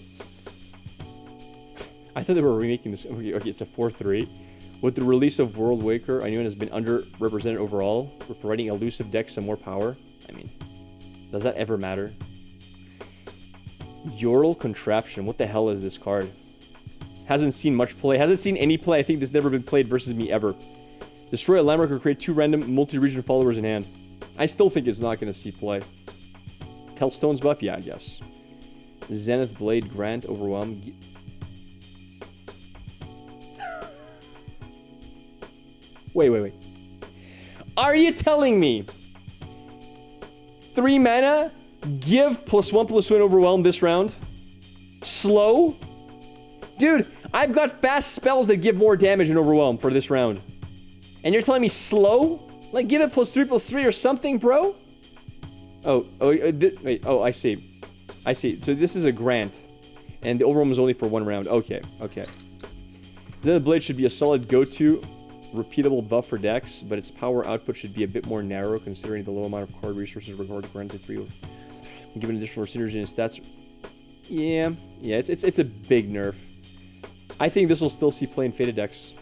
I thought they were remaking this. Okay, it's a 4/3. With the release of World Waker, I knew it has been underrepresented overall. We're providing elusive decks some more power. I mean, does that ever matter? Yordle Contraption. What the hell is this card? Hasn't seen much play. Hasn't seen any play. I think this has never been played versus me ever. Destroy a landmark or create 2 random multi-region followers in hand. I still think it's not going to see play. Tellstone's buff? Yeah, I guess. Zenith Blade, Grant, Overwhelm. Wait. Are you telling me 3 mana, give +1/+1 Overwhelm this round? Slow? Dude, I've got fast spells that give more damage in Overwhelm for this round. And you're telling me slow? Like, give it +3/+3 or something, bro? Wait, I see. So this is a Grant. And the Overwhelm is only for 1 round. Okay. Then the Blade should be a solid go-to repeatable buff for decks, but its power output should be a bit more narrow considering the low amount of card resources required granted 3 given additional synergy and stats. Yeah, it's a big nerf. I think this will still see play in faded decks.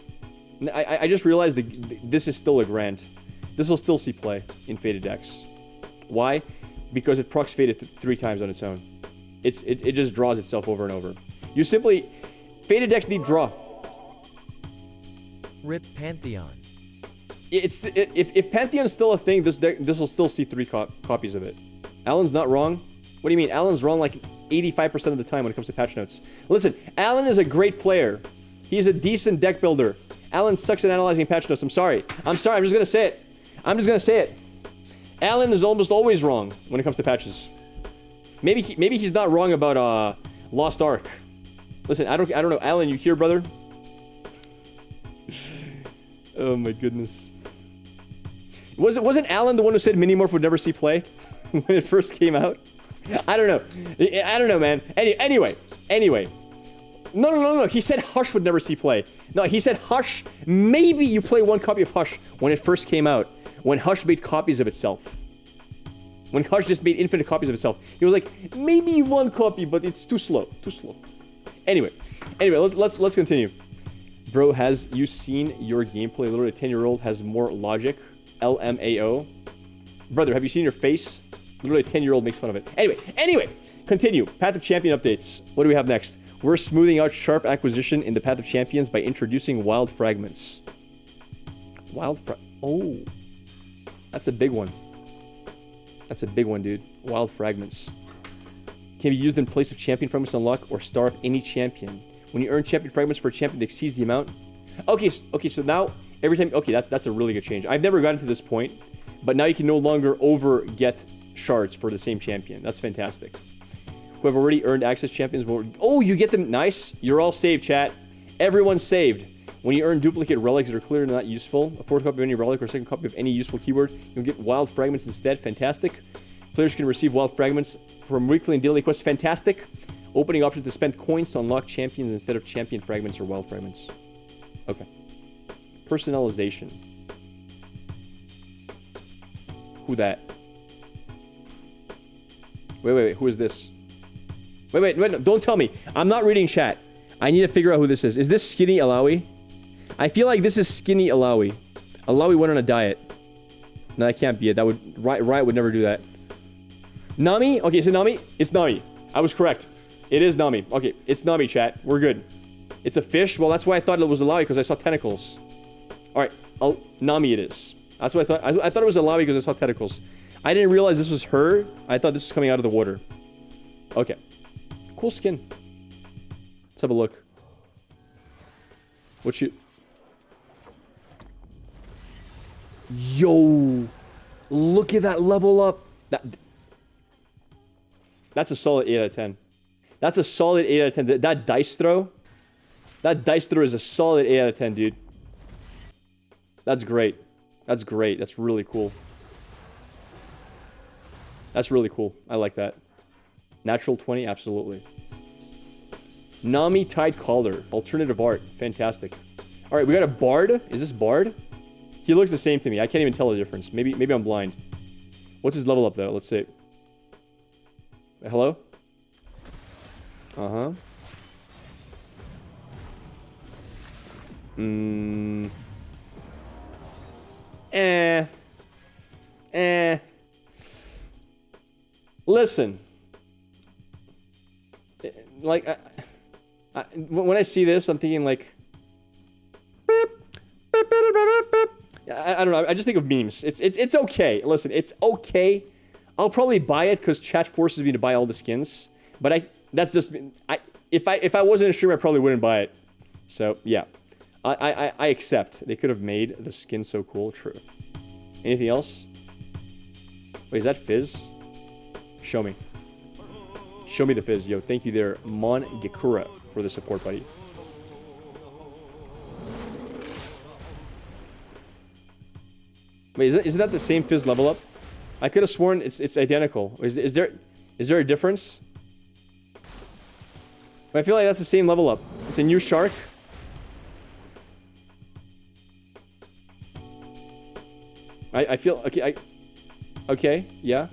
I just realized that this is still a grant. This will still see play in faded decks. Why? Because it procs faded 3 times on its own. It just draws itself over and over. You simply... Faded decks need draw. Rip Pantheon. If Pantheon's still a thing, this will still see 3 copies of it. Alan's not wrong. What do you mean? Alan's wrong like 85% of the time when it comes to patch notes. Listen, Alan is a great player. He's a decent deck builder. Alan sucks at analyzing patch notes. I'm sorry. I'm just gonna say it. Alan is almost always wrong when it comes to patches. Maybe he's not wrong about Lost Ark. Listen, I don't know. Alan, you here, brother? Oh my goodness. Wasn't Alan the one who said Minimorph would never see play when it first came out? I don't know, man. Anyway. No. He said Hush would never see play. No, he said Hush. Maybe you play 1 copy of Hush when it first came out. When Hush made copies of itself. When Hush just made infinite copies of itself. He was like, maybe 1 copy, but it's too slow. Anyway, let's continue. Bro, has you seen your gameplay? Literally, a 10-year-old has more logic. LMAO. Brother, have you seen your face? Literally, a 10-year-old makes fun of it. Anyway, continue. Path of Champion updates. What do we have next? We're smoothing out sharp acquisition in the Path of Champions by introducing Wild Fragments. Oh. That's a big one. Dude. Wild Fragments. Can be used in place of Champion Fragments to unlock or star up any champion. When you earn Champion Fragments for a champion that exceeds the amount... Okay, so now, every time... Okay, that's a really good change. I've never gotten to this point, but now you can no longer over-get shards for the same champion. That's fantastic. Who have already earned access champions will... Oh, you get them... Nice. You're all saved, chat. Everyone's saved. When you earn duplicate relics that are clearly not useful, a 4th copy of any relic or a 2nd copy of any useful keyword, you'll get Wild Fragments instead. Fantastic. Players can receive Wild Fragments from weekly and daily quests. Fantastic. Opening option to spend coins to unlock champions instead of Champion Fragments or Wild Fragments. Okay. Personalization. Who that? Wait. Who is this? Wait, no, don't tell me. I'm not reading chat. I need to figure out who this is. Is this Skinny Alawi? I feel like this is Skinny Alawi. Alawi went on a diet. No, that can't be it. That would... Riot would never do that. Nami? Okay, is it Nami? It's Nami. I was correct. It is Nami. Okay, it's Nami, chat. We're good. It's a fish? Well, that's why I thought it was Alawi, because I saw tentacles. Alright, Nami it is. That's what I thought. I thought it was Alawi because I saw tentacles. I didn't realize this was her. I thought this was coming out of the water. Okay. Cool skin. Let's have a look. What you... Yo! Look at that level up. That's a solid 8 out of 10. That's a solid 8 out of 10. That dice throw... That dice throw is a solid 8 out of 10, dude. That's great. That's great. That's really cool. That's really cool. I like that. Natural 20, absolutely. Nami Tide Collar. Alternative art. Fantastic. Alright, we got a Bard. Is this Bard? He looks the same to me. I can't even tell the difference. Maybe I'm blind. What's his level up, though? Let's see. Hello? Uh-huh. Listen. Like, when I see this, I'm thinking like... I don't know. I just think of memes. It's okay. Listen, it's okay. I'll probably buy it because chat forces me to buy all the skins. But that's just... If I wasn't a streamer, I probably wouldn't buy it. So, yeah. I accept. They could have made the skin so cool. True. Anything else? Wait, is that Fizz? Show me. Show me the Fizz. Yo, thank you there, Mon Gekura, for the support, buddy. Wait, isn't that the same Fizz level up? I could have sworn it's identical. Is there a difference? I feel like that's the same level up. It's a new shark. I feel okay. Okay, yeah,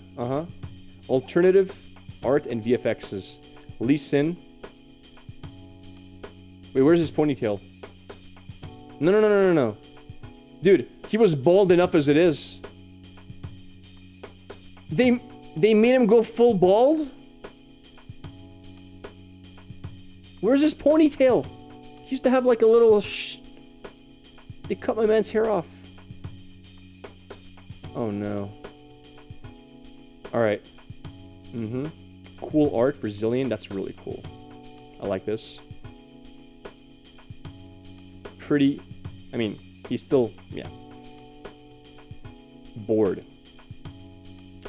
Alternative art and VFXs. Lee Sin. Wait, where's his ponytail? No. Dude, he was bald enough as it is. They made him go full bald? Where's his ponytail? He used to have like a little They cut my man's hair off. Oh no. Alright. Cool art for Zillion. That's really cool. I like this. Pretty. I mean, he's still, yeah. Bored.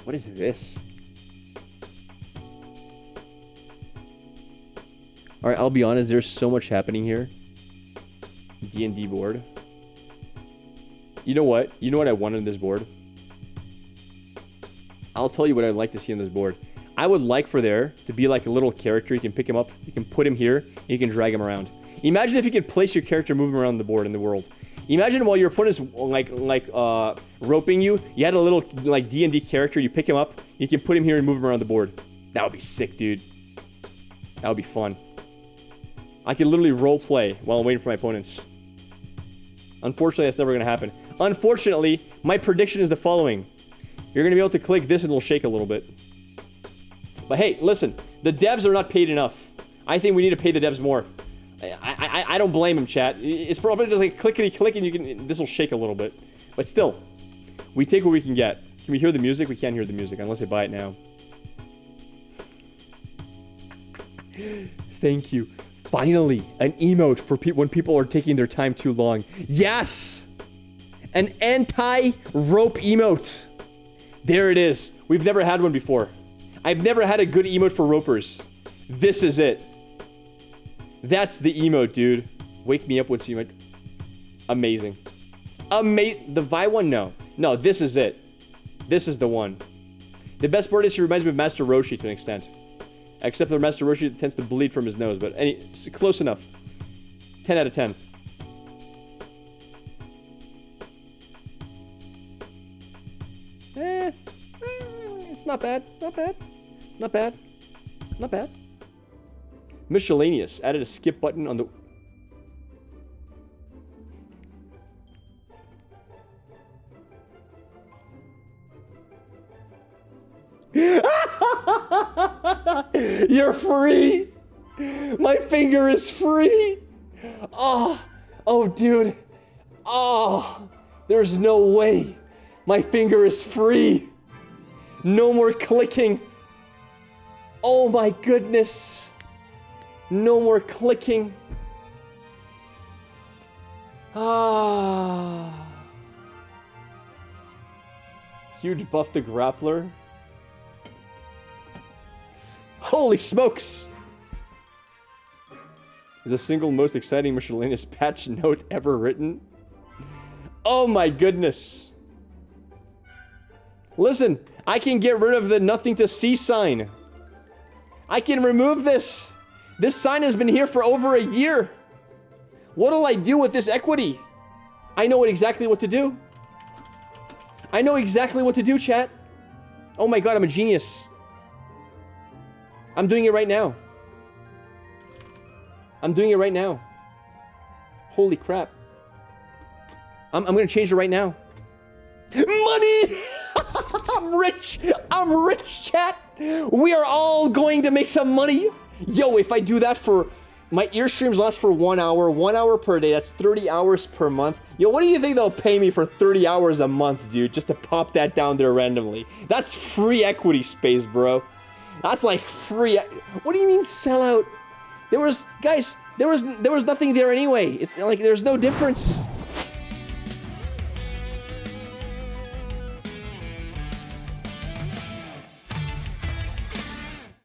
What is this? Alright, I'll be honest, there's so much happening here. D&D board. You know what? You know what I wanted in this board? I'll tell you what I'd like to see on this board. I would like for there to be like a little character. You can pick him up, you can put him here, and you can drag him around. Imagine if you could place your character moving around the board in the world. Imagine while your opponent's roping you, you had a little like D&D character, you pick him up, you can put him here and move him around the board. That would be sick, dude. That would be fun. I could literally role play while I'm waiting for my opponents. Unfortunately, that's never going to happen. Unfortunately, my prediction is the following. You're going to be able to click this and it'll shake a little bit. But hey, listen. The devs are not paid enough. I think we need to pay the devs more. I don't blame them, chat. It's probably just like clickety-click and this will shake a little bit. But still, we take what we can get. Can we hear the music? We can't hear the music unless I buy it now. Thank you. Finally, an emote for when people are taking their time too long. Yes! An anti-rope emote. There it is. We've never had one before. I've never had a good emote for ropers. This is it. That's the emote, dude. Wake me up once you might. Amazing. The Vi one? No. No, this is it. This is the one. The best part is he reminds me of Master Roshi to an extent. Except for Master Roshi tends to bleed from his nose, but it's close enough. 10 out of 10. It's not bad. Not bad. Not bad. Not bad. Miscellaneous. Added a skip button on the... You're free! My finger is free! Oh, dude. Oh, there's no way. My finger is free. No more clicking. Oh my goodness. No more clicking. Huge buff to Grappler. Holy smokes! The single most exciting miscellaneous patch note ever written. Oh my goodness. Listen, I can get rid of the nothing to see sign. I can remove this. This sign has been here for over a year. What'll I do with this equity? I know exactly what to do. I know exactly what to do, chat. Oh my god, I'm a genius. I'm doing it right now. I'm doing it right now. Holy crap. I'm gonna change it right now. Money! I'm rich! I'm rich, chat! We are all going to make some money! Yo, if I do that for... My ear streams last for 1 hour. 1 hour per day. That's 30 hours per month. Yo, what do you think they'll pay me for 30 hours a month, dude? Just to pop that down there randomly. That's free equity space, bro. That's like free... What do you mean sell out? There was... Guys, there was nothing there anyway. It's like there's no difference.